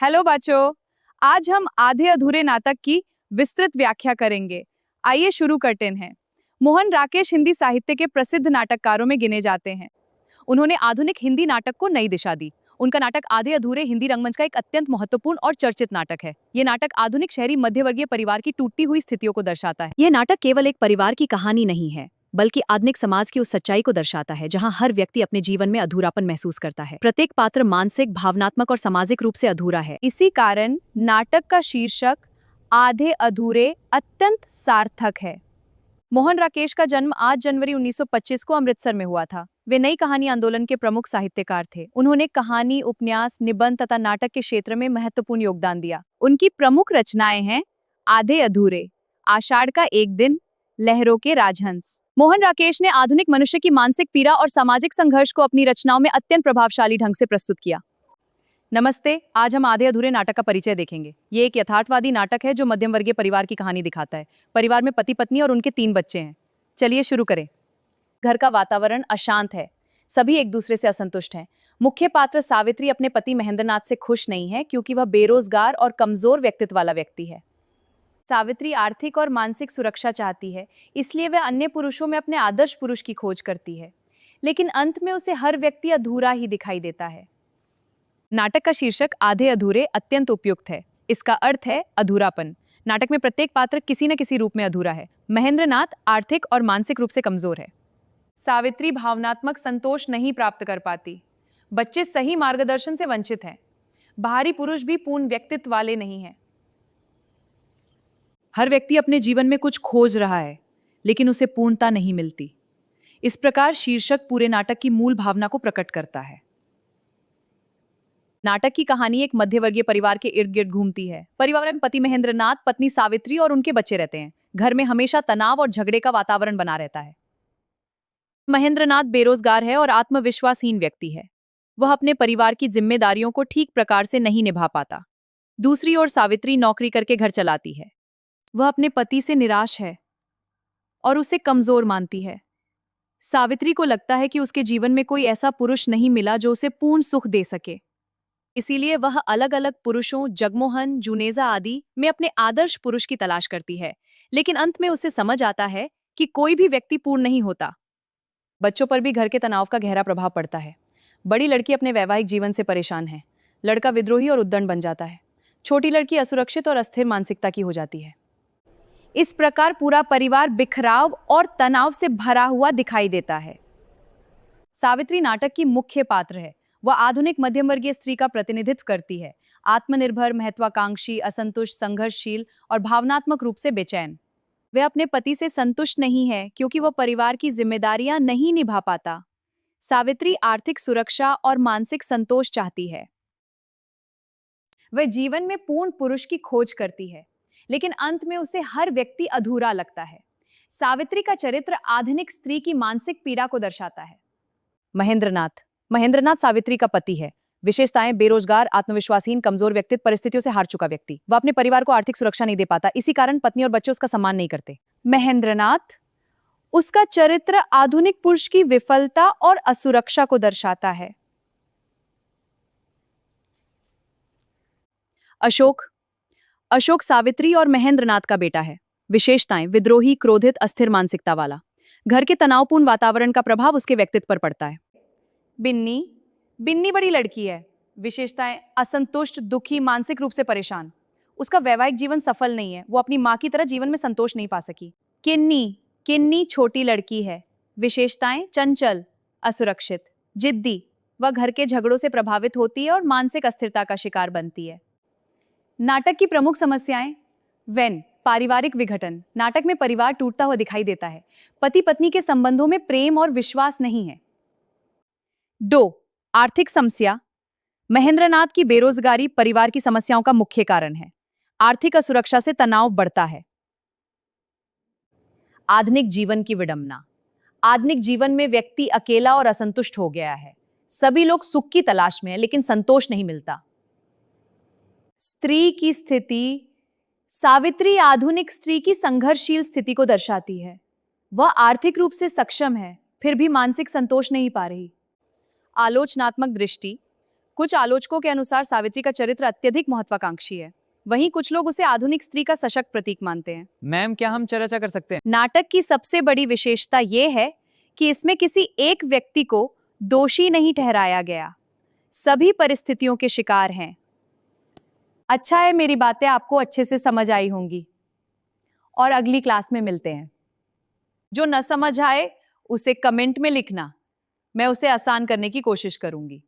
Hello बच्चों। आज हम आधे अधूरे नाटक की विस्तृत व्याख्या करेंगे। आइए शुरू करते हैं। मोहन राकेश हिंदी साहित्य के प्रसिद्ध नाटककारों में गिने जाते हैं। उन्होंने आधुनिक हिंदी नाटक को नई दिशा दी। उनका नाटक आधे अधूरे हिंदी रंगमंच का एक अत्यंत महत्वपूर्ण और चर्चित नाटक है। ये नाटक आधुनिक शहरी मध्यवर्गीय परिवार की टूटती हुई स्थितियों को दर्शाता है। यह नाटक केवल एक परिवार की कहानी नहीं है, बल्कि आधुनिक समाज की उस सच्चाई को दर्शाता है जहां हर व्यक्ति अपने जीवन में अधूरापन महसूस करता है। प्रत्येक पात्र मानसिक, भावनात्मक और सामाजिक रूप से अधूरा है। इसी कारण नाटक का शीर्षक आधे अधूरे अत्यंत सार्थक है। मोहन राकेश का जन्म 8 जनवरी 1925 को अमृतसर में हुआ था। वे नई कहानी आंदोलन के प्रमुख साहित्यकार थे। उन्होंने कहानी, उपन्यास, निबंध तथा नाटक के क्षेत्र में महत्वपूर्ण योगदान दिया। उनकी प्रमुख रचनाएं हैं आधे अधूरे, आषाढ़ का एक दिन, लहरों के राजहंस। मोहन राकेश ने आधुनिक मनुष्य की मानसिक पीड़ा और सामाजिक संघर्ष को अपनी रचनाओं में अत्यंत प्रभावशाली ढंग से प्रस्तुत किया। नमस्ते। आज हम आधे अधूरे नाटक का परिचय देखेंगे। ये एक यथार्थवादी नाटक है जो मध्यम वर्गीय परिवार की कहानी दिखाता है। परिवार में पति पत्नी और उनके 3 बच्चे हैं। चलिए शुरू करें। घर का वातावरण अशांत है। सभी एक दूसरे से असंतुष्ट हैं। मुख्य पात्र सावित्री अपने पति महेंद्रनाथ से खुश नहीं है क्योंकि वह बेरोजगार और कमजोर व्यक्तित्व वाला व्यक्ति है। सावित्री आर्थिक और मानसिक सुरक्षा चाहती है, इसलिए वह अन्य पुरुषों में अपने आदर्श पुरुष की खोज करती है, लेकिन अंत में उसे हर व्यक्ति अधूरा ही दिखाई देता है। नाटक का शीर्षक आधे अधूरे अत्यंत उपयुक्त है। इसका अर्थ है अधूरापन। नाटक में प्रत्येक पात्र किसी न किसी रूप में अधूरा है। महेंद्रनाथ आर्थिक और मानसिक रूप से कमजोर है। सावित्री भावनात्मक संतोष नहीं प्राप्त कर पाती। बच्चे सही मार्गदर्शन से वंचित हैं। बाहरी पुरुष भी पूर्ण व्यक्तित्व वाले नहीं हैं। हर व्यक्ति अपने जीवन में कुछ खोज रहा है, लेकिन उसे पूर्णता नहीं मिलती। इस प्रकार शीर्षक पूरे नाटक की मूल भावना को प्रकट करता है। नाटक की कहानी एक मध्यवर्गीय परिवार के इर्द गिर्द घूमती है। परिवार में पति महेंद्रनाथ, पत्नी सावित्री और उनके बच्चे रहते हैं। घर में हमेशा तनाव और झगड़े का वातावरण बना रहता है। महेंद्रनाथ बेरोजगार है और आत्मविश्वासहीन व्यक्ति है। वह अपने परिवार की जिम्मेदारियों को ठीक प्रकार से नहीं निभा पाता। दूसरी ओर सावित्री नौकरी करके घर चलाती है। वह अपने पति से निराश है और उसे कमजोर मानती है। सावित्री को लगता है कि उसके जीवन में कोई ऐसा पुरुष नहीं मिला जो उसे पूर्ण सुख दे सके। इसीलिए वह अलग अलग पुरुषों, जगमोहन, जुनेजा आदि में अपने आदर्श पुरुष की तलाश करती है, लेकिन अंत में उसे समझ आता है कि कोई भी व्यक्ति पूर्ण नहीं होता। बच्चों पर भी घर के तनाव का गहरा प्रभाव पड़ता है। बड़ी लड़की अपने वैवाहिक जीवन से परेशान है। लड़का विद्रोही और उद्दंड बन जाता है। छोटी लड़की असुरक्षित और अस्थिर मानसिकता की हो जाती है। इस प्रकार पूरा परिवार बिखराव और तनाव से भरा हुआ दिखाई देता है। सावित्री नाटक की मुख्य पात्र है। वह आधुनिक मध्यम वर्गीय स्त्री का प्रतिनिधित्व करती है। आत्मनिर्भर, महत्वाकांक्षी, असंतुष्ट, संघर्षशील और भावनात्मक रूप से बेचैन। वह अपने पति से संतुष्ट नहीं है क्योंकि वह परिवार की जिम्मेदारियां नहीं निभा पाता। सावित्री आर्थिक सुरक्षा और मानसिक संतोष चाहती है। वह जीवन में पूर्ण पुरुष की खोज करती है, लेकिन अंत में उसे हर व्यक्ति अधूरा लगता है। सावित्री का चरित्र आधुनिक स्त्री की मानसिक पीड़ा को दर्शाता है। महेंद्रनाथ सावित्री का पति है। विशेषताएं: बेरोजगार, आत्मविश्वासहीन, कमजोर व्यक्तित्व, परिस्थितियों से हार चुका व्यक्ति। वह अपने परिवार को आर्थिक सुरक्षा नहीं दे पाता, इसी कारण पत्नी और बच्चे उसका सम्मान नहीं करते। महेंद्रनाथ, उसका चरित्र आधुनिक पुरुष की विफलता और असुरक्षा को दर्शाता है। अशोक सावित्री और महेंद्रनाथ का बेटा है। विशेषताएं: विद्रोही, क्रोधित, अस्थिर मानसिकता वाला। घर के तनावपूर्ण वातावरण का प्रभाव उसके व्यक्तित्व पर पड़ता है। बिन्नी बड़ी लड़की है। विशेषताएं: असंतुष्ट, दुखी, मानसिक रूप से परेशान। उसका वैवाहिक जीवन सफल नहीं है। वो अपनी मां की तरह जीवन में संतोष नहीं पा सकी। किन्नी छोटी लड़की है। विशेषताएं: चंचल, असुरक्षित, जिद्दी। वह घर के झगड़ों से प्रभावित होती है और मानसिक अस्थिरता का शिकार बनती है। नाटक की प्रमुख समस्याएं: पारिवारिक विघटन। नाटक में परिवार टूटता हुआ दिखाई देता है। पति पत्नी के संबंधों में प्रेम और विश्वास नहीं है। आर्थिक समस्या। महेंद्रनाथ की बेरोजगारी परिवार की समस्याओं का मुख्य कारण है। आर्थिक असुरक्षा से तनाव बढ़ता है। आधुनिक जीवन की विडंबना। आधुनिक जीवन में व्यक्ति अकेला और असंतुष्ट हो गया है। सभी लोग सुख की तलाश में हैं, लेकिन संतोष नहीं मिलता। स्त्री की स्थिति। सावित्री आधुनिक स्त्री की संघर्षशील स्थिति को दर्शाती है। वह आर्थिक रूप से सक्षम है, फिर भी मानसिक संतोष नहीं पा रही। आलोचनात्मक दृष्टि। कुछ आलोचकों के अनुसार सावित्री का चरित्र अत्यधिक महत्वाकांक्षी है, वहीं कुछ लोग उसे आधुनिक स्त्री का सशक्त प्रतीक मानते हैं। मैम, क्या हम चर्चा कर सकते हैं? नाटक की सबसे बड़ी विशेषता यह है कि इसमें किसी एक व्यक्ति को दोषी नहीं ठहराया गया। सभी परिस्थितियों के शिकार हैं। अच्छा है, मेरी बातें आपको अच्छे से समझ आई होंगी और अगली क्लास में मिलते हैं। जो न समझ आए उसे कमेंट में लिखना, मैं उसे आसान करने की कोशिश करूंगी।